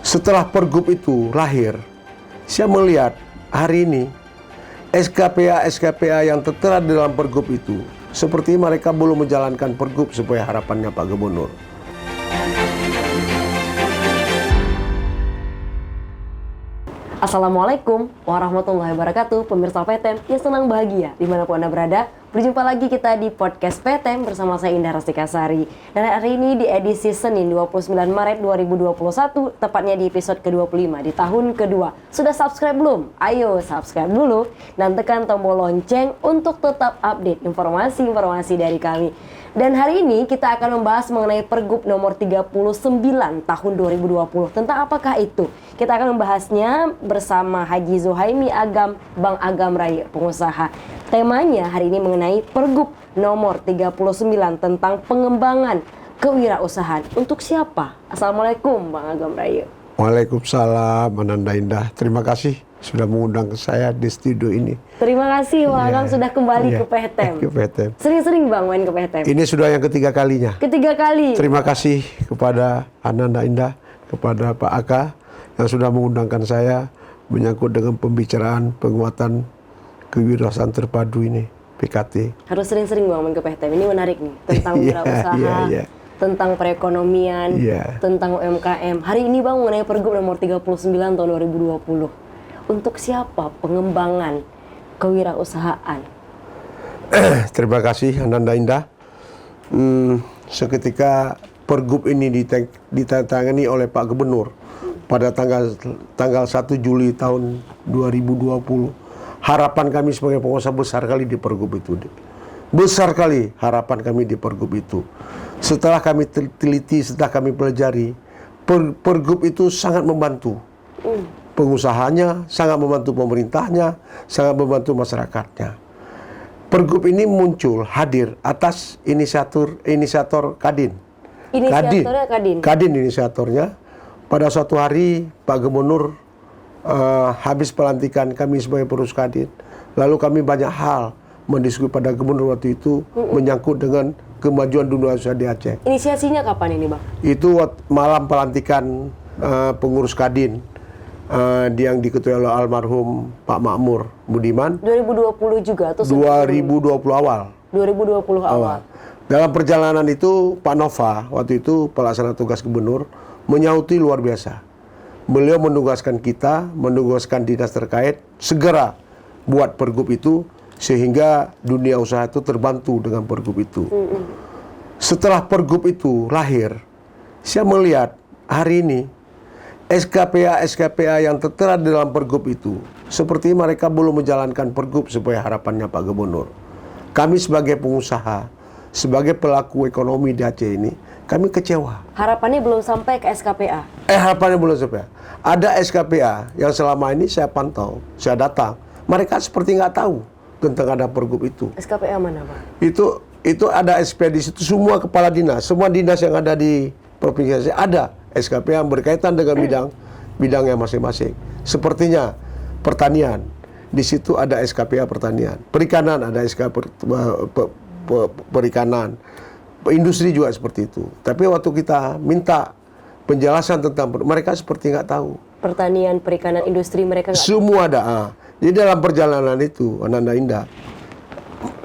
Setelah Pergub itu lahir, saya melihat hari ini SKPA yang tertera di dalam Pergub itu seperti mereka belum menjalankan Pergub sesuai harapannya Pak Gubernur. Assalamualaikum warahmatullahi wabarakatuh, pemirsa PTM yang senang bahagia dimanapun Anda berada. Berjumpa lagi kita di podcast PTM bersama saya Indah Rastikasari. Dan hari ini di edisi Senin 29 Maret 2021, tepatnya di episode ke-25 di tahun kedua. Sudah subscribe belum? Ayo subscribe dulu dan tekan tombol lonceng untuk tetap update informasi-informasi dari kami. Dan hari ini kita akan membahas mengenai Pergub nomor 39 tahun 2020. Tentang apakah itu? Kita akan membahasnya bersama Haji Zuhaimi Agam, Bang Agam Raya, pengusaha. Temanya hari ini mengenai Pergub nomor 39 tentang pengembangan kewirausahaan. Untuk siapa? Assalamualaikum Bang Agam Raya. Waalaikumsalam, Ananda Indah. Terima kasih sudah mengundang saya di studio ini. Terima kasih Bang Agam sudah kembali ke PTM. Ke PTM. Sering-sering Bang main ke PTM. Ini sudah yang ketiga kalinya. Ketiga kali. Terima kasih kepada Ananda Indah, kepada Pak Aka yang sudah mengundangkan saya menyangkut dengan pembicaraan penguatan kewirausahaan terpadu ini, PKT. Harus sering-sering Bang main ke PTM. Ini menarik nih tentang wirausaha. Tentang perekonomian, tentang UMKM. Hari ini Bang mengenai Pergub nomor 39 tahun 2020. Untuk siapa pengembangan kewirausahaan? Terima kasih Ananda Indah. Seketika Pergub ini ditandatangani oleh Pak Gubernur pada tanggal 1 Juli tahun 2020. Harapan kami sebagai pengusaha besar kali di Pergub itu. Besar kali harapan kami di Pergub itu. Setelah kami teliti, setelah kami pelajari, Pergub itu sangat membantu pengusahanya, sangat membantu pemerintahnya, sangat membantu masyarakatnya. Pergub ini muncul, hadir atas inisiator Kadin. Inisiatornya Kadin? Kadin inisiatornya. Pada suatu hari Pak Gubernur habis pelantikan kami sebagai pengurus Kadin. Lalu kami banyak hal mendiskusi pada Gubernur waktu itu menyangkut dengan kemajuan dunia usaha di Aceh. Inisiasinya kapan ini Bang? Itu malam pelantikan pengurus Kadin yang diketuai oleh almarhum Pak Makmur Budiman. 2020 juga atau 2020 awal. 2020 awal. Dalam perjalanan itu Pak Nova waktu itu pelaksana tugas gubernur menyauti luar biasa. Beliau menugaskan kita, menugaskan dinas terkait segera buat Pergub itu sehingga dunia usaha itu terbantu dengan Pergub itu. Setelah Pergub itu lahir, saya melihat hari ini SKPA yang tertera di dalam Pergub itu seperti mereka belum menjalankan Pergub sesuai harapannya Pak Gubernur. Kami sebagai pengusaha, sebagai pelaku ekonomi di Aceh ini, kami kecewa. Harapannya belum sampai ke SKPA? Harapannya belum sampai. Ada SKPA yang selama ini saya pantau, saya datang, mereka seperti nggak tahu tentang ada Pergub itu. SKPA mana Pak? Itu ada SP di situ, semua kepala dinas, semua dinas yang ada di provinsi ada SKPA yang berkaitan dengan bidangnya masing-masing. Sepertinya pertanian, di situ ada SKPA pertanian. Perikanan ada SKPA perikanan. Industri juga seperti itu. Tapi waktu kita minta penjelasan tentang mereka seperti nggak tahu. Pertanian, perikanan, industri mereka nggak tahu. Semua ada. Jadi dalam perjalanan itu, Ananda Indah,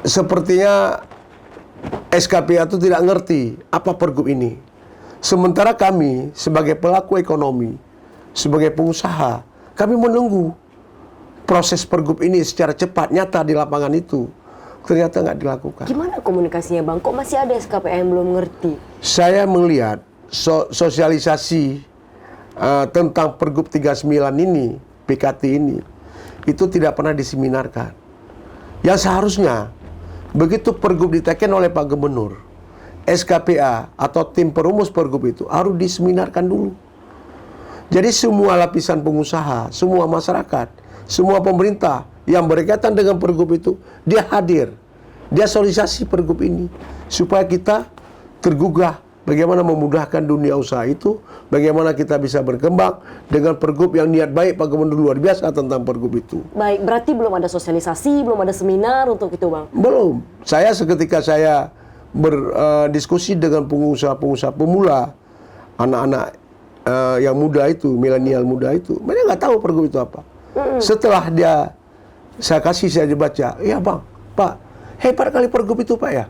sepertinya SKPA itu tidak ngerti apa Pergub ini. Sementara kami sebagai pelaku ekonomi, sebagai pengusaha, kami menunggu proses Pergub ini secara cepat, nyata di lapangan itu. Ternyata nggak dilakukan. Gimana komunikasinya Bang? Kok masih ada SKPA yang belum ngerti? Saya melihat sosialisasi tentang Pergub 39 ini, PKT ini, itu tidak pernah diseminarkan. Yang seharusnya begitu Pergub diteken oleh Pak Gubernur, SKPA atau tim perumus Pergub itu harus diseminarkan dulu. Jadi semua lapisan pengusaha, semua masyarakat, semua pemerintah yang berkaitan dengan Pergub itu, dia hadir, dia sosialisasi Pergub ini supaya kita tergugah bagaimana memudahkan dunia usaha itu, bagaimana kita bisa berkembang dengan Pergub yang niat baik Pak Gubernur luar biasa tentang Pergub itu. Baik, berarti belum ada sosialisasi, belum ada seminar untuk itu Bang? Belum. Ketika saya berdiskusi dengan pengusaha-pengusaha pemula, anak-anak yang muda itu, milenial muda itu, mereka nggak tahu pergub itu apa. Setelah saya dibaca, iya bang, Pak, hebat kali pergub itu Pak ya.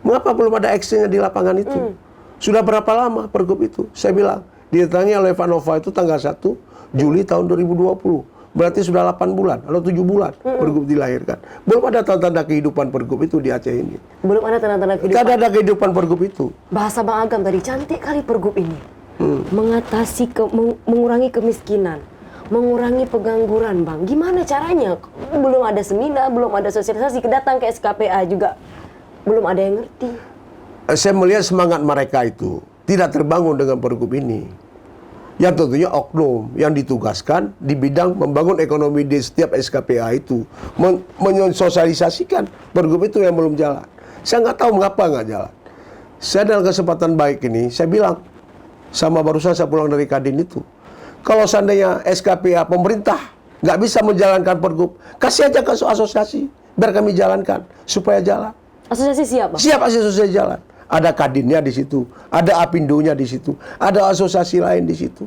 Mengapa belum ada actionnya di lapangan itu? Sudah berapa lama pergub itu? Saya bilang, ditandatangani oleh Vanova itu tanggal 1 Juli tahun 2020. Berarti sudah 8 bulan atau 7 bulan pergub dilahirkan. Belum ada tanda-tanda kehidupan pergub itu di Aceh ini. Belum ada tanda-tanda kehidupan. Tidak ada kehidupan pergub itu. Bahasa Bang Agam tadi cantik kali pergub ini. Mengatasi mengurangi kemiskinan, mengurangi pengangguran, Bang. Gimana caranya? Belum ada seminar, belum ada sosialisasi. Kedatang ke SKPA juga belum ada yang ngerti. Saya melihat semangat mereka itu tidak terbangun dengan pergub ini. Yang tentunya oknum yang ditugaskan di bidang membangun ekonomi di setiap SKPA itu mensosialisasikan pergub itu yang belum jalan. Saya nggak tahu mengapa nggak jalan. Saya dalam kesempatan baik ini, saya bilang sama barusan saya pulang dari Kadin itu, kalau seandainya SKPA pemerintah nggak bisa menjalankan pergub, kasih aja ke asosiasi, biar kami jalankan supaya jalan. Asosiasi siapa? Siap asosiasi jalan. Ada Kadinnya di situ, ada Apindonya di situ, ada asosiasi lain di situ.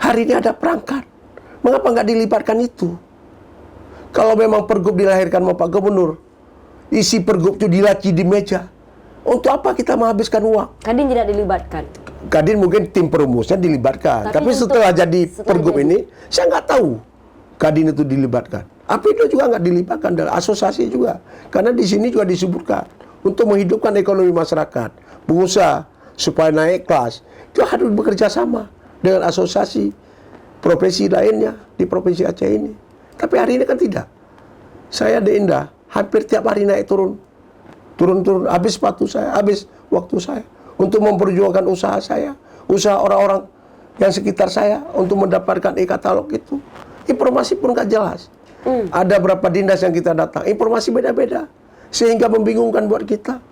Hari ini ada perangkat. Mengapa nggak dilibatkan itu? Kalau memang pergub dilahirkan sama Pak Gubernur, isi pergub itu dilaci di meja. Untuk apa kita menghabiskan uang? Kadin tidak dilibatkan. Kadin mungkin tim perumusnya dilibatkan. Tapi setelah jadi pergub ini, saya nggak tahu Kadin itu dilibatkan. Apindo juga nggak dilibatkan, dan asosiasi juga. Karena di sini juga disebutkan untuk menghidupkan ekonomi masyarakat, pengusaha supaya naik kelas, itu harus bekerja sama dengan asosiasi profesi lainnya di Provinsi Aceh ini. Tapi hari ini kan tidak. Saya di Indah hampir tiap hari naik turun, habis sepatu saya, habis waktu saya untuk memperjuangkan usaha saya, usaha orang-orang yang sekitar saya untuk mendapatkan e-katalog itu. Informasi pun nggak jelas. Ada berapa dinas yang kita datang, informasi beda-beda. Sehingga membingungkan buat kita.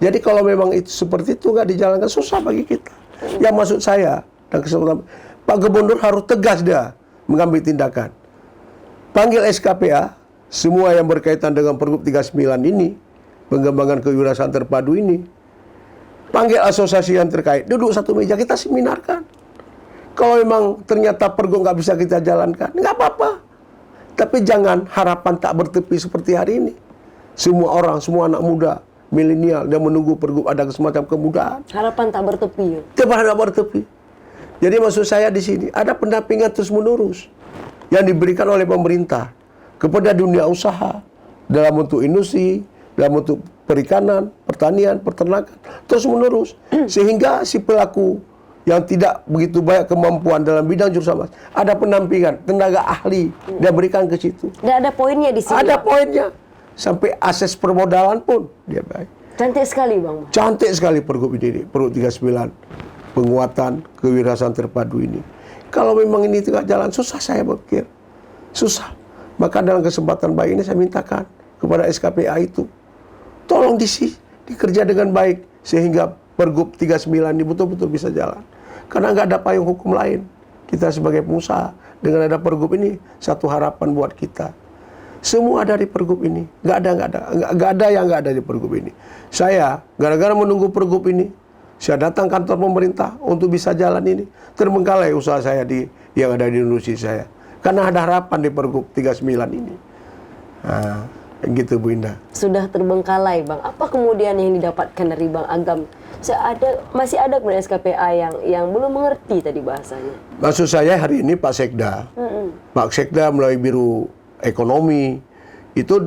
Jadi kalau memang itu seperti itu nggak dijalankan, susah bagi kita. Yang maksud saya, dan kesempatan Pak Gubernur harus tegas dia mengambil tindakan. Panggil SKPA, semua yang berkaitan dengan Pergub 39 ini, pengembangan kewirausahaan terpadu ini, panggil asosiasi yang terkait, duduk satu meja, kita seminarkan. Kalau memang ternyata pergub nggak bisa kita jalankan, nggak apa-apa. Tapi jangan harapan tak bertepi seperti hari ini. Semua orang, semua anak muda, milenial yang menunggu pergub ada semacam kemudahan. Harapan tak bertepi. Tak bertepi. Jadi maksud saya di sini ada pendampingan terus menerus yang diberikan oleh pemerintah kepada dunia usaha dalam bentuk industri, dalam bentuk perikanan, pertanian, peternakan terus menerus sehingga si pelaku yang tidak begitu banyak kemampuan dalam bidang jurusan ada pendampingan tenaga ahli dia berikan ke situ. Dan ada poinnya di sini. Ada poinnya. Sampai akses permodalan pun dia baik. Cantik sekali Bang. Cantik sekali pergub ini, pergub 39. Penguatan kewirausahaan terpadu ini. Kalau memang ini tidak jalan, susah saya berpikir. Susah. Maka dalam kesempatan baik ini saya mintakan kepada SKPA itu, tolong dikerja dengan baik sehingga pergub 39 ini betul-betul bisa jalan. Karena nggak ada payung hukum lain. Kita sebagai pengusaha dengan ada pergub ini satu harapan buat kita. Semua dari pergub ini, nggak ada yang nggak ada di pergub ini. Saya gara-gara menunggu pergub ini, saya datang kantor pemerintah untuk bisa jalan ini, terbengkalai usaha saya yang ada di Indonesia saya, karena ada harapan di pergub 39 ini. Nah, gitu Bu Indah. Sudah terbengkalai Bang. Apa kemudian yang didapatkan dari Bang Agam? Masih ada kemudian SKPA yang belum mengerti tadi bahasanya. Maksud saya hari ini Pak Sekda, Pak Sekda melalui Biro Ekonomi itu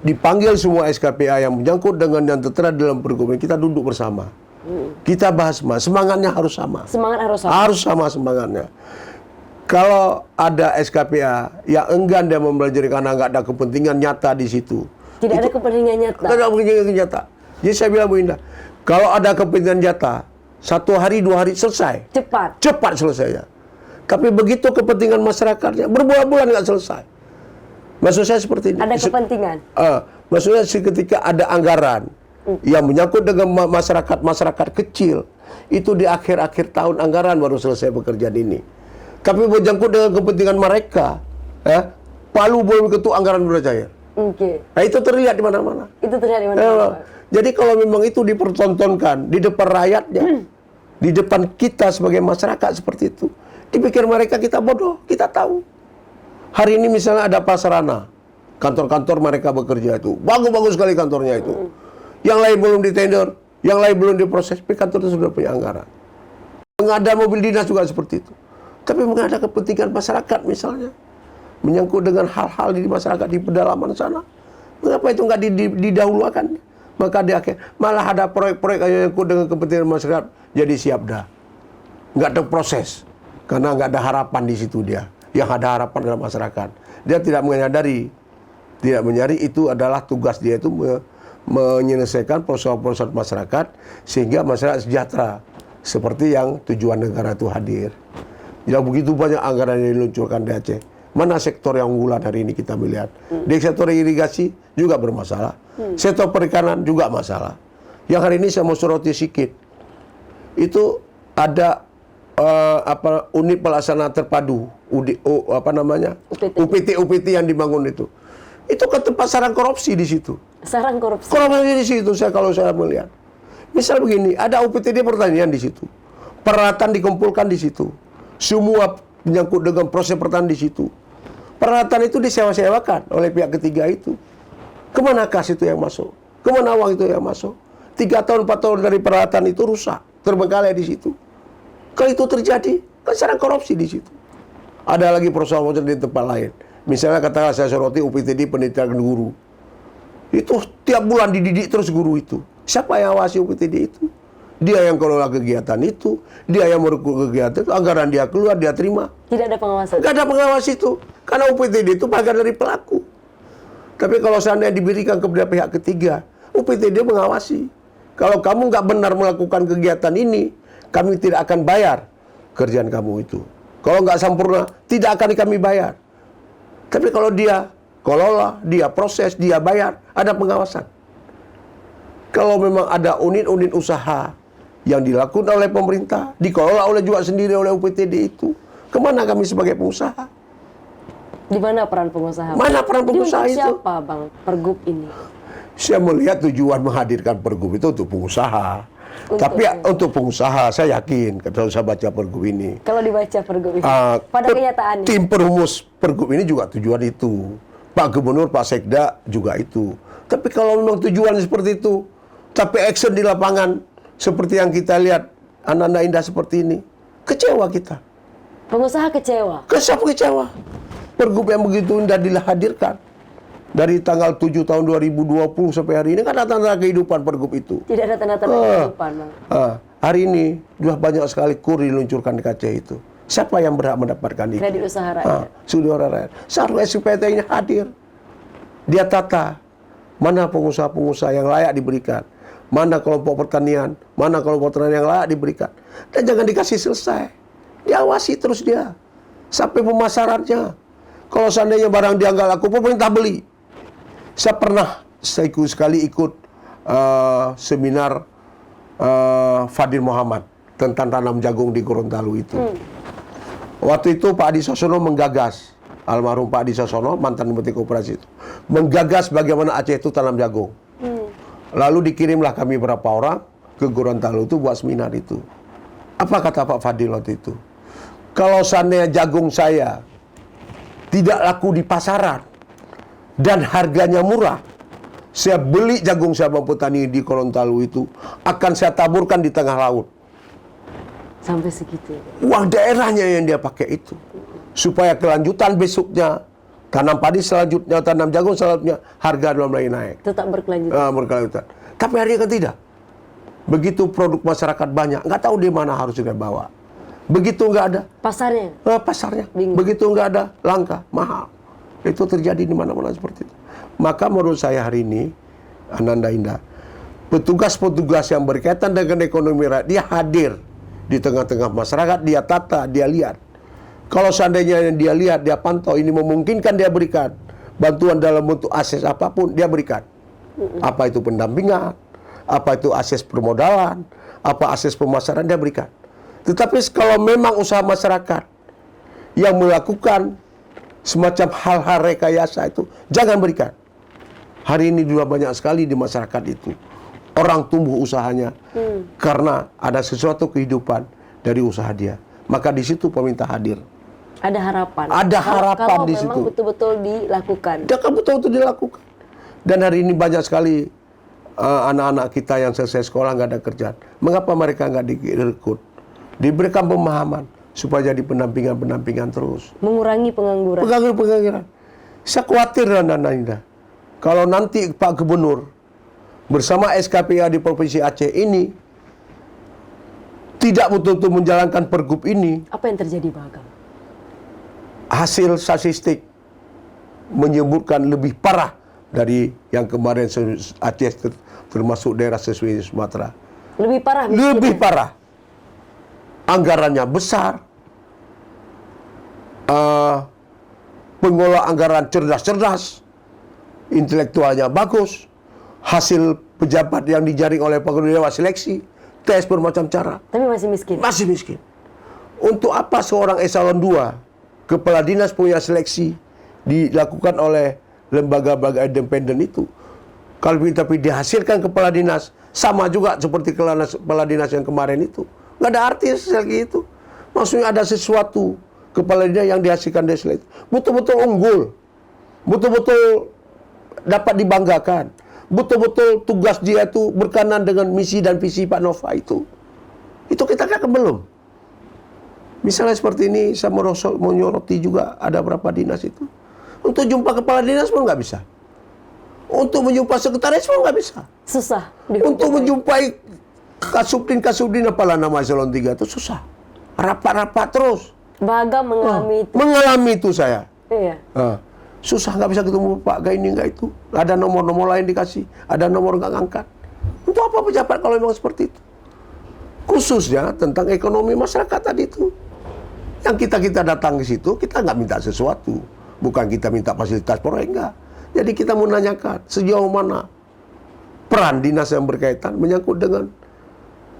dipanggil semua SKPA yang menyangkut dengan yang tertera dalam pergub ini, kita duduk bersama. Kita bahas semangatnya harus sama. Semangat harus sama. Harus sama semangatnya. Kalau ada SKPA yang enggan dia mempelajari karena nggak ada kepentingan nyata di situ. Tidak ada kepentingan nyata. Tidak ada kepentingan nyata. Jadi saya bilang Bu Indah, kalau ada kepentingan nyata, 1 hari 2 hari selesai. Cepat selesainya. Tapi begitu kepentingan masyarakatnya berbulan-bulan nggak selesai. Maksud saya seperti ini. Ada kepentingan. Maksudnya ketika ada anggaran yang menyangkut dengan masyarakat kecil, itu di akhir-akhir tahun anggaran baru selesai pekerjaan ini. Tapi menyangkut dengan kepentingan mereka, palu belum ketuk anggaran sudah cair. Nah, itu terlihat di mana-mana. Itu terlihat di mana-mana. Jadi kalau memang itu dipertontonkan di depan rakyatnya, di depan kita sebagai masyarakat seperti itu. Dipikir mereka kita bodoh, kita tahu. Hari ini misalnya ada prasarana, kantor-kantor mereka bekerja itu, bagus-bagus sekali kantornya itu. Yang lain belum ditender, yang lain belum diproses, tapi kantor itu sudah punya anggaran. Mengadaan mobil dinas juga seperti itu. Tapi mengadaan kepentingan masyarakat misalnya, menyangkut dengan hal-hal di masyarakat di pedalaman sana, mengapa itu nggak didahulukan? Maka dia malah ada proyek-proyek yang menyangkut dengan kepentingan masyarakat jadi siap dah, nggak terproses karena nggak ada harapan di situ dia. Yang ada harapan dalam masyarakat, dia tidak menyadari itu adalah tugas dia itu menyelesaikan persoalan-persoalan masyarakat sehingga masyarakat sejahtera seperti yang tujuan negara itu hadir. Yang begitu banyak anggaran yang diluncurkan di Aceh. Mana sektor yang unggulan hari ini kita melihat? Di sektor irigasi juga bermasalah. Sektor perikanan juga masalah. Yang hari ini saya mau soroti sedikit. Itu ada unit pelaksana terpadu UPT yang dibangun itu. Itu ke tempat sarang korupsi di situ. Sarang korupsi. Korupsi di situ kalau saya melihat. Misal begini, ada UPTD pertanian di situ. Peralatan dikumpulkan di situ. Semua menyangkut dengan proses pertanian di situ. Peralatan itu disewa-sewakan oleh pihak ketiga itu. Kemana kas itu yang masuk? Kemana uang itu yang masuk? 3 tahun, 4 tahun dari peralatan itu rusak, terbengkalai di situ. Kalau itu terjadi, kan sarang korupsi di situ. Ada lagi persoalan di tempat lain. Misalnya katakanlah saya soroti UPTD pendidikan guru. Itu tiap bulan dididik terus guru itu. Siapa yang awasi UPTD itu? Dia yang kelola kegiatan itu, dia yang merekrut kegiatan itu, anggaran dia keluar, dia terima. Tidak ada pengawasan. Tidak ada pengawas itu, karena UPTD itu bagian dari pelaku. Tapi kalau seandainya diberikan kepada pihak ketiga, UPTD mengawasi. Kalau kamu nggak benar melakukan kegiatan ini, kami tidak akan bayar kerjaan kamu itu. Kalau nggak sempurna, tidak akan kami bayar. Tapi kalau dia kelola, dia proses, dia bayar, ada pengawasan. Kalau memang ada unit-unit usaha yang dilakukan oleh pemerintah, dikelola oleh juga sendiri oleh UPTD itu, kemana kami sebagai pengusaha? Di mana peran pengusaha? Mana peran pengusaha itu? itu? Siapa Bang Pergub ini? Saya melihat tujuan menghadirkan Pergub itu untuk pengusaha. Tapi untuk pengusaha, saya yakin kalau saya baca Pergub ini. Kalau dibaca Pergub ini, pada kenyataannya. Tim perumus Pergub ini juga tujuan itu. Pak Gubernur, Pak Sekda juga itu. Tapi kalau memang tujuan seperti itu, tapi action di lapangan seperti yang kita lihat, Ananda Indah seperti ini, kecewa kita. Pengusaha kecewa? Kecewa. Pergub yang begitu indah dihadirkan. Dari tanggal 7 tahun 2020 sampai hari ini kan ada tanda kehidupan Pergub itu. Tidak ada tanda-tanda kehidupan, Bang. Hari ini sudah banyak sekali kur diluncurkan di Aceh itu. Siapa yang berhak mendapatkan itu? Kredit usaha rakyat. Sudah rakyat. Seharusnya SPT ini hadir. Dia tata mana pengusaha-pengusaha yang layak diberikan. Mana kelompok pertanian, mana kelompok pertanian yang layak diberikan. Dan jangan dikasih selesai. Diawasi terus dia. Sampai pemasarannya. Kalau seandainya barang dia nggak laku, pemerintah beli. Saya ikut seminar Fadil Muhammad tentang tanam jagung di Gorontalo itu. Waktu itu Pak Adi Sasono menggagas, almarhum Pak Adi Sasono, mantan Menteri Koperasi itu, menggagas bagaimana Aceh itu tanam jagung. Lalu dikirimlah kami berapa orang ke Gorontalo itu buat seminar itu. Apa kata Pak Fadil waktu itu? Kalau seandainya jagung saya tidak laku di pasaran dan harganya murah, saya beli jagung saya petani di Gorontalo itu, akan saya taburkan di tengah laut. Sampai segitu. Uang daerahnya yang dia pakai itu. Supaya kelanjutan besoknya, tanam padi selanjutnya, tanam jagung selanjutnya, harga mulai naik. Tetap berkelanjutan. Berkelanjutan. Tapi hari ini kan tidak. Begitu produk masyarakat banyak, nggak tahu di mana harus dia bawa. Begitu nggak ada pasarnya. Pasarnya. Bingung. Begitu nggak ada, langka, mahal. Itu terjadi di mana-mana seperti itu. Maka menurut saya hari ini, Ananda Indah, petugas-petugas yang berkaitan dengan ekonomi rakyat, dia hadir di tengah-tengah masyarakat, dia tata, dia lihat. Kalau seandainya yang dia lihat, dia pantau, ini memungkinkan dia berikan bantuan dalam bentuk akses apapun, dia berikan. Apa itu pendampingan, apa itu akses permodalan, apa akses pemasaran, dia berikan. Tetapi kalau memang usaha masyarakat yang melakukan semacam hal-hal rekayasa itu, jangan berikan. Hari ini juga banyak sekali di masyarakat itu orang tumbuh usahanya karena ada sesuatu kehidupan dari usaha dia. Maka di situ pemerintah hadir. Ada harapan. Ada harapan kalau di memang situ. betul-betul dilakukan. Dia kan betul-betul dilakukan. Dan hari ini banyak sekali anak-anak kita yang selesai sekolah nggak ada kerjaan. Mengapa mereka nggak direkrut? Diberikan pemahaman supaya jadi pendampingan terus. Mengurangi pengangguran. Pengangguran. Saya khawatir Nanda Indah. Kalau nanti Pak Gubernur bersama SKPA di Provinsi Aceh ini tidak betul-betul menjalankan pergub ini, Apa yang terjadi, Pak Agam? hasil statistik menyebutkan lebih parah dari yang kemarin Aceh termasuk daerah sesuai Sumatera. Lebih parah. Lebih parah. Anggarannya besar. Pengelola anggaran cerdas-cerdas. Intelektualnya bagus. Hasil pejabat yang dijaring oleh pegawai dewan seleksi. Tes bermacam cara. Tapi masih miskin. Masih miskin. Untuk apa seorang eselon 2 kepala dinas punya seleksi dilakukan oleh lembaga-lembaga independen itu? Kalau tapi dihasilkan kepala dinas sama juga seperti kepala dinas yang kemarin itu, nggak ada arti seleksi itu. Maksudnya ada sesuatu kepala dinas yang dihasilkan dari seleksi betul-betul unggul, betul-betul dapat dibanggakan, betul-betul tugas dia itu berkenan dengan misi dan visi Pak Nova itu kita kan belum. Misalnya seperti ini, saya menyoroti juga ada berapa dinas itu. Untuk jumpa kepala dinas pun nggak bisa. Untuk menjumpai sekretaris pun nggak bisa. Susah. Untuk menjumpai kasubdin apalah nama eselon 3 itu susah. Rapat-rapat terus. Pak Agam mengalami itu. Mengalami itu saya. Iya. Susah nggak bisa ketemu Pak Gak ini nggak itu. Ada nomor-nomor lain dikasih. Ada nomor nggak ngangkat. Untuk apa pejabat kalau memang seperti itu? Khususnya tentang ekonomi masyarakat tadi itu. Yang kita datang ke situ, kita nggak minta sesuatu. Bukan kita minta fasilitas proyek, enggak. Jadi kita menanyakan sejauh mana peran dinas yang berkaitan menyangkut dengan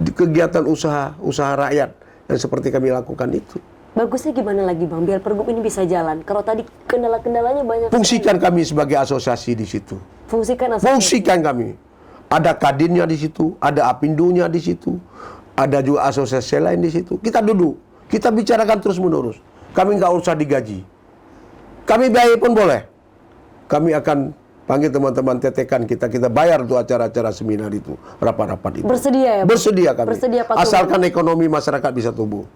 kegiatan usaha rakyat yang seperti kami lakukan itu. Bagusnya gimana lagi, Bang, biar pergub ini bisa jalan? Kalau tadi kendala-kendalanya banyak. Fungsikan kami sebagai asosiasi di situ. Fungsikan asosiasi. Fungsikan kami. Ada kadinnya di situ, ada apindunya di situ, ada juga asosiasi lain di situ. Kita duduk. Kita bicarakan terus-menerus. Kami nggak usah digaji. Kami bayar pun boleh. Kami akan panggil teman-teman TTK kita bayar tuh acara-acara seminar itu, rapat-rapat itu. Bersedia ya? Bersedia kami. Bersedia patungan. Asalkan ekonomi masyarakat bisa tumbuh.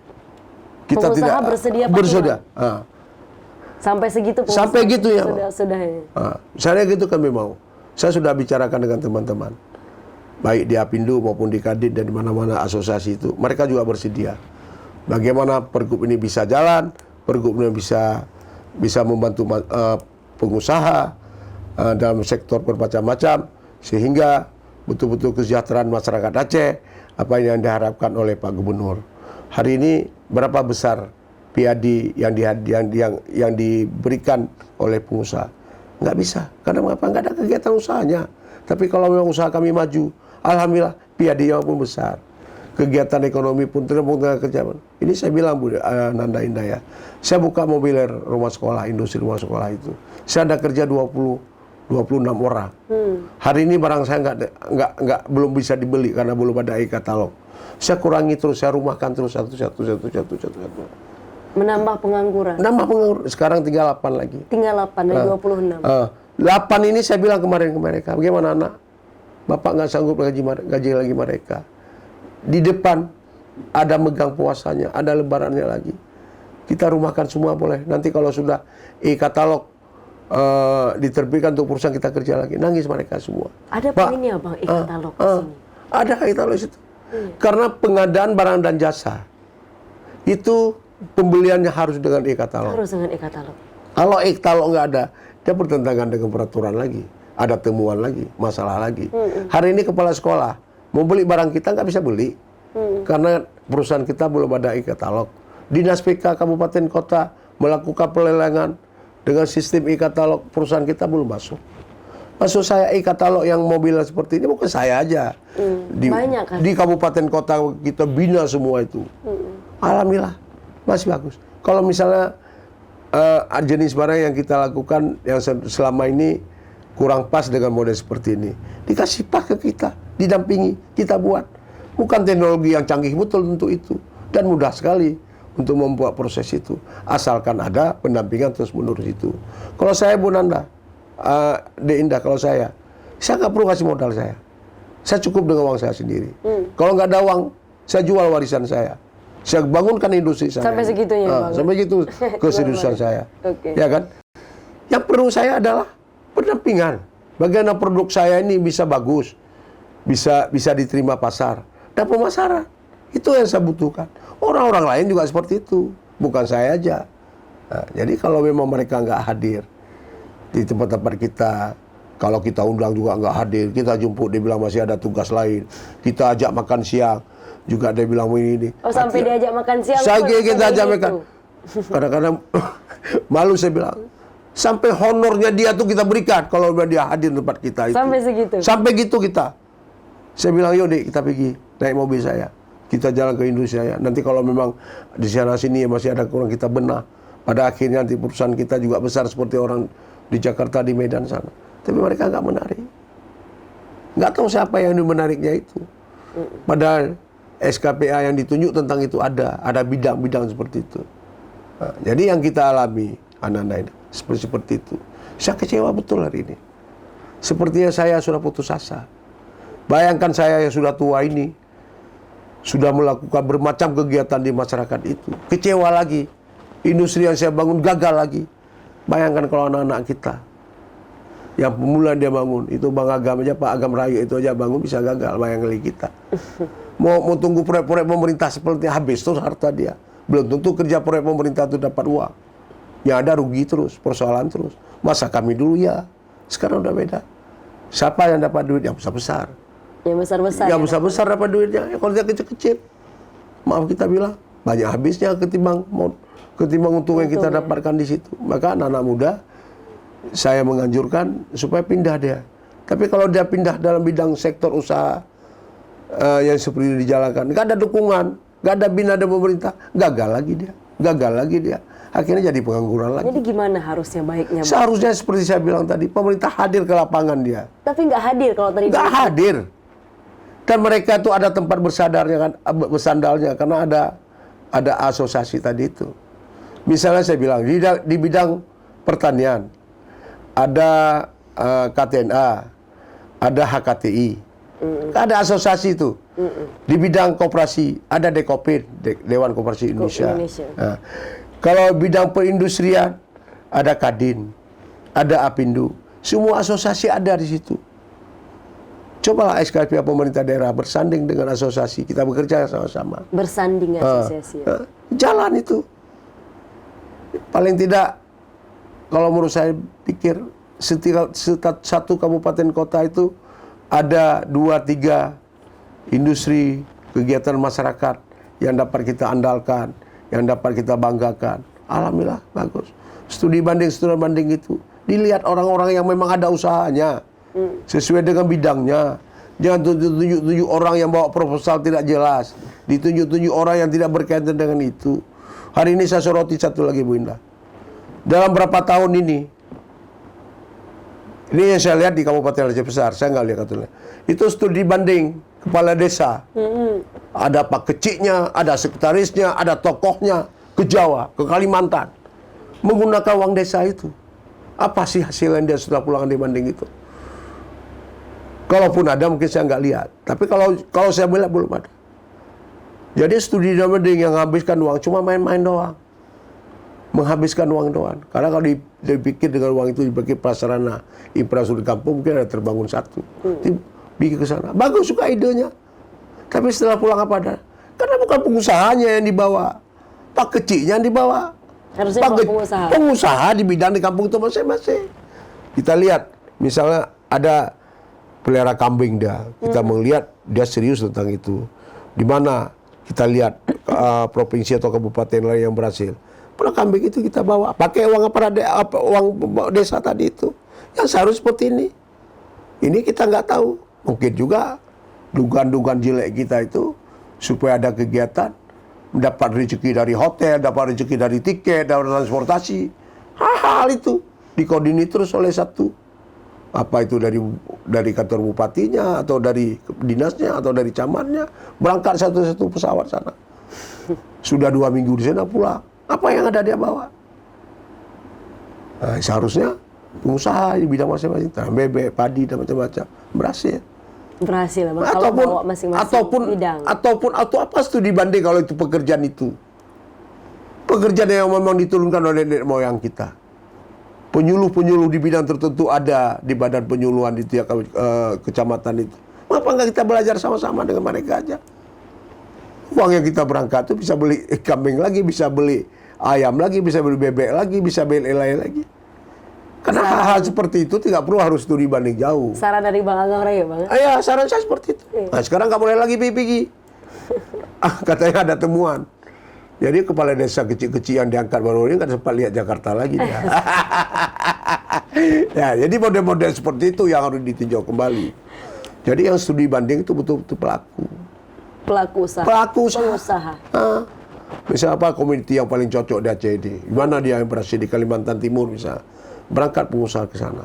Kita Pengusaha tidak bersedia bersedia. Sampai segitu pengusaha. Sampai gitu ya. Sudah ya. Saya gitu kami mau. Saya sudah bicarakan dengan teman-teman. Baik di Apindo maupun di Kadin dan di mana-mana asosiasi itu. Mereka juga bersedia. Bagaimana pergub ini bisa jalan, pergub ini bisa membantu pengusaha dalam sektor bermacam-macam sehingga betul-betul kesejahteraan masyarakat Aceh apa yang diharapkan oleh Pak Gubernur. Hari ini berapa besar PAD yang diberikan oleh pengusaha? Nggak bisa, karena mengapa? Nggak ada kegiatan usahanya. Tapi kalau memang usaha kami maju, alhamdulillah PAD-nya pun besar. Kegiatan ekonomi pun terhubung dengan kerja. Ini saya bilang Bu Nanda Indah ya. Saya buka mobiler rumah sekolah, industri rumah sekolah itu. Saya ada kerja 26 orang. Hari ini barang saya belum bisa dibeli karena belum ada e-katalog. Saya kurangi terus, saya rumahkan terus satu. Menambah pengangguran. Nambah pengangguran. Sekarang tinggal 8 lagi. Tinggal 8 dari 26. 8 ini saya bilang kemarin ke mereka, bagaimana anak? Bapak nggak sanggup gaji lagi mereka. Di depan ada megang puasanya, ada lebarannya lagi. Kita rumahkan semua boleh. Nanti kalau sudah e-katalog diterbitkan untuk perusahaan kita kerja lagi, nangis mereka semua. Ada poinnya Bang e-katalog di sini. Ada e-katalog itu. Karena pengadaan barang dan jasa itu pembeliannya harus dengan e-katalog. Harus dengan e-katalog. Kalau e-katalog nggak ada, dia bertentangan dengan peraturan lagi. Ada temuan lagi, masalah lagi. Hari ini kepala sekolah mau beli barang kita nggak bisa beli karena perusahaan kita belum ada e-katalog. Dinas PK kabupaten kota melakukan pelelangan dengan sistem e-katalog, perusahaan kita belum masuk. Maksud saya e-katalog yang mobil seperti ini bukan saya aja. Banyak kan? Di kabupaten kota kita bina semua itu. Alhamdulillah masih bagus. Kalau misalnya jenis barang yang kita lakukan yang selama ini kurang pas dengan model seperti ini, dikasih pas ke kita, didampingi, kita buat. Bukan teknologi yang canggih betul untuk itu, dan mudah sekali untuk membuat proses itu, asalkan ada pendampingan terus menerus itu. Kalau saya Bu Nanda, De Indah, kalau saya nggak perlu kasih modal saya cukup dengan uang saya sendiri. Kalau nggak ada uang, saya jual warisan saya bangunkan industri saya. Sampai segitunya, Bang. Sampai gitu keseriusan saya. Okay. Ya kan? Yang perlu saya adalah pendampingan. Bagaimana produk saya ini bisa bagus, bisa diterima pasar dan pemasaran. Itu yang saya butuhkan. Orang-orang lain juga seperti itu, bukan saya aja. Nah, jadi kalau memang mereka nggak hadir di tempat-tempat kita, kalau kita undang juga nggak hadir, kita jemput, dia bilang masih ada tugas lain. Kita ajak makan siang, juga dia bilang ini. Oh, sampai diajak makan siang? Kita ajak makan. Kadang-kadang malu saya bilang, sampai honornya dia tuh kita berikan kalau dia hadir di tempat kita itu. Sampai segitu? Sampai gitu kita. Saya bilang, yuk Dek, kita pergi naik mobil saya. Kita jalan ke industri saya. Nanti kalau memang di sana-sini masih ada kurang, kita benah. Pada akhirnya nanti perusahaan kita juga besar seperti orang di Jakarta, di Medan sana. Tapi mereka nggak menarik. Nggak tahu siapa yang menariknya itu. Padahal SKPA yang ditunjuk tentang itu ada bidang-bidang seperti itu. Nah, jadi yang kita alami, Ananda, seperti itu. Saya kecewa betul hari ini. Sepertinya saya sudah putus asa. Bayangkan saya yang sudah tua ini, sudah melakukan bermacam kegiatan di masyarakat itu. Kecewa lagi. Industri yang saya bangun gagal lagi. Bayangkan kalau anak-anak kita yang pemula dia bangun, itu Bang Agam aja, Pak Agam Rayu itu aja bangun bisa gagal, bayangkan lagi kita. Mau tunggu proyek-proyek pemerintah seperti habis terus harta dia. Belum tentu kerja proyek pemerintah itu dapat uang. Yang ada rugi terus, persoalan terus. Masa kami dulu ya, sekarang udah beda. Siapa yang dapat duit? Yang besar-besar. Yang besar-besar. Yang besar-besar dapat duitnya. Kalau dia kecil-kecil, maaf kita bilang, banyak habisnya ketimbang untung yang kita dapatkan di situ. Maka anak-anak muda, saya menganjurkan supaya pindah dia. Tapi kalau dia pindah dalam bidang sektor usaha yang seperti ini dijalankan, nggak ada dukungan, nggak ada bina dari pemerintah, gagal lagi dia. Akhirnya jadi pengangguran lagi. Jadi gimana harusnya baiknya, Bang? Seharusnya seperti saya bilang tadi, pemerintah hadir ke lapangan dia. Tapi nggak hadir kalau tadi. Nggak hadir. Dan mereka itu ada tempat bersandalnya karena ada asosiasi tadi itu. Misalnya saya bilang di bidang pertanian ada KTNA, ada HKTI, ada asosiasi itu. Di bidang koperasi ada Dekopin, Dewan Koperasi Indonesia. Nah, kalau bidang perindustrian ada Kadin, ada Apindo, semua asosiasi ada di situ. Cobalah SKPA pemerintah daerah bersanding dengan asosiasi, kita bekerja sama-sama. Bersanding asosiasi. Jalan itu. Paling tidak, kalau menurut saya pikir, setiap satu kabupaten kota itu ada 2-3 industri kegiatan masyarakat yang dapat kita andalkan, yang dapat kita banggakan. Alhamdulillah, bagus. Studi banding itu. Dilihat orang-orang yang memang ada usahanya. Sesuai dengan bidangnya. Jangan tunjuk-tunjuk orang yang bawa proposal tidak jelas. Ditunjuk-tunjuk orang yang tidak berkaitan dengan itu. Hari ini saya soroti satu lagi, Bu Indah. Dalam berapa tahun ini yang saya lihat di Kabupaten Aceh Besar, saya nggak lihat katanya. Itu studi banding kepala desa. Ada pak keciknya, ada sekretarisnya, ada tokohnya ke Jawa, ke Kalimantan. Menggunakan uang desa itu. Apa sih hasil yang dia sudah pulang di banding itu? Kalaupun ada mungkin saya nggak lihat. Tapi kalau saya melihat belum ada. Jadi studi banding yang menghabiskan uang cuma main-main doang. Menghabiskan uang doang. Karena kalau dipikir dengan uang itu dipakai prasarana infrastruktur kampung mungkin ada terbangun satu. Bikin ke sana. Bagus suka idenya. Tapi setelah pulang apa ada? Karena bukan pengusahanya yang dibawa. Pak kecilnya yang dibawa. Harusnya pengusaha. Pengusaha di bidang di kampung itu masing-masing. Kita lihat misalnya ada pelihara kambing dia. Kita melihat dia serius tentang itu. Di mana kita lihat provinsi atau kabupaten lain yang berhasil. Pelihara kambing itu kita bawa. Pakai uang uang desa tadi itu. Yang seharusnya seperti ini. Ini kita nggak tahu. Mungkin juga dugaan-dugaan jelek kita itu supaya ada kegiatan, dapat rezeki dari hotel, dapat rezeki dari tiket, dari transportasi. Hal-hal itu dikoordinir terus oleh satu apa itu dari kantor bupatinya atau dari dinasnya atau dari camatnya, berangkat satu-satu pesawat sana. Sudah 2 minggu di sana pulang. Apa yang ada dia bawa? Nah, seharusnya pengusaha di bidang masing-masing, bebek, padi dan macam-macam berhasil. Berhasil Bang, kalau bawa masing-masing bidang. Ataupun apa studi banding kalau itu pekerjaan itu. Pekerjaan yang memang diturunkan oleh nenek moyang kita. Penyuluh-penyuluh di bidang tertentu ada di badan penyuluhan di tiap kecamatan itu. Kenapa nggak kita belajar sama-sama dengan mereka aja? Uang yang kita berangkat itu bisa beli kambing lagi, bisa beli ayam lagi, bisa beli bebek lagi, bisa beli lele lagi. Karena hal-hal seperti itu tidak perlu harus studi banding jauh. Saran dari Bang Agam Raya, Bang? Iya, saran saya seperti itu. Nah, sekarang nggak boleh lagi pergi. Katanya ada temuan. Jadi kepala desa kecil-kecil yang diangkat baru ini kan sempat lihat Jakarta lagi dia. Ya, jadi model-model seperti itu yang harus ditinjau kembali. Jadi yang studi banding itu betul-betul pelaku. Pelaku usaha. Pengusaha. Misalnya apa komoditi yang paling cocok di Aceh ini? Gimana dia yang berhasil di Kalimantan Timur misalnya? Berangkat pengusaha ke sana.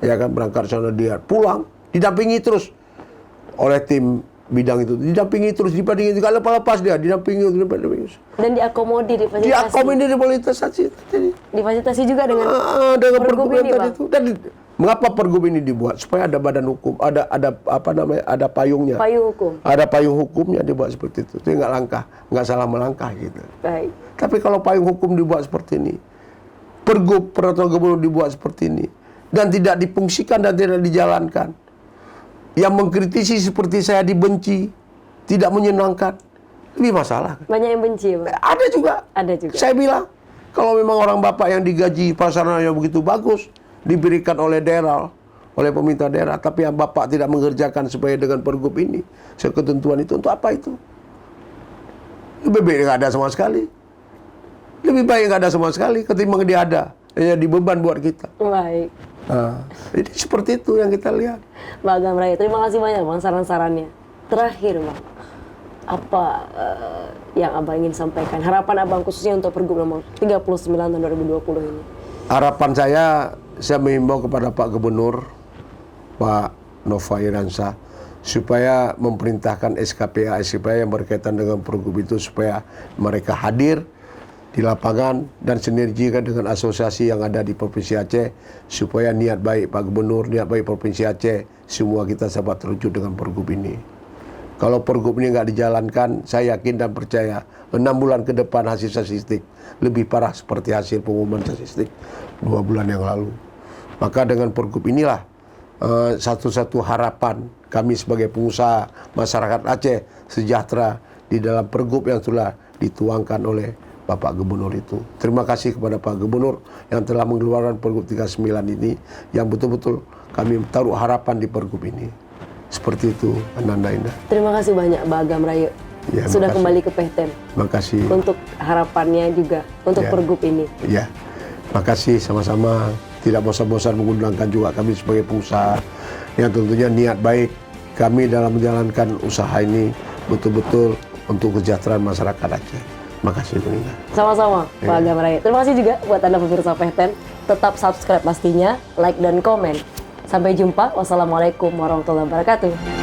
Ya kan, berangkat ke sana dia pulang, didampingi terus oleh tim bidang itu, didampingi terus, dibandingin, kalau lepas dia didampingi. Dan diakomodir, difasilitasi. Difasilitasi juga dengan pergub ini, tadi itu. Dan mengapa pergub ini dibuat? Supaya ada badan hukum, ada payungnya. Payung hukum. Ada payung hukumnya dibuat seperti itu. Itu nggak salah melangkah gitu. Baik. Tapi kalau payung hukum dibuat seperti ini, pergub peraturan gubernur dibuat seperti ini, dan tidak difungsikan dan tidak dijalankan, yang mengkritisi seperti saya dibenci, tidak menyenangkan, lebih masalah. Banyak yang benci, Pak. Ada juga. Saya bilang, kalau memang orang bapak yang digaji prasarananya begitu bagus, diberikan oleh daerah, oleh pemerintah daerah, tapi yang bapak tidak mengerjakan supaya dengan pergub ini, ketentuan itu, untuk apa itu? Lebih baik nggak ada sama sekali. Lebih baik nggak ada sama sekali ketimbang dia ada. Jadi beban buat kita. Baik. Jadi seperti itu yang kita lihat. Bang Agam Raya, terima kasih banyak Bang saran-sarannya. Terakhir Bang, apa yang Abang ingin sampaikan? Harapan Abang khususnya untuk Pergub nomor 39 tahun 2020 ini. Harapan saya menghimbau kepada Pak Gubernur, Pak Nova Iransah, supaya memerintahkan SKPA yang berkaitan dengan Pergub itu, supaya mereka hadir di lapangan dan sinergikan dengan asosiasi yang ada di Provinsi Aceh, supaya niat baik Pak Gubernur, niat baik Provinsi Aceh, semua kita dapat terwujud dengan pergub ini. Kalau pergub ini nggak dijalankan, saya yakin dan percaya 6 bulan ke depan hasil statistik lebih parah seperti hasil pengumuman statistik 2 bulan yang lalu. Maka dengan pergub inilah satu-satu harapan kami sebagai pengusaha masyarakat Aceh sejahtera di dalam pergub yang telah dituangkan oleh Bapak Gubernur itu. Terima kasih kepada Pak Gubernur yang telah mengeluarkan Pergub 39 ini, yang betul-betul kami taruh harapan di Pergub ini. Seperti itu, Ananda Indah. Terima kasih banyak Bang Agam Raya. Ya, sudah kembali ke PTM. Terima kasih. Untuk harapannya juga, untuk Pergub ini. Ya, makasih sama-sama. Tidak bosan-bosan mengundangkan juga kami sebagai pengusaha yang tentunya niat baik kami dalam menjalankan usaha ini betul-betul untuk kesejahteraan masyarakat Aceh. Makasih Bu Nina. Sama-sama Pak Agam Raya. Terima kasih juga buat Anda pemirsa PTM. Tetap subscribe pastinya, like dan komen. Sampai jumpa. Wassalamualaikum warahmatullahi wabarakatuh.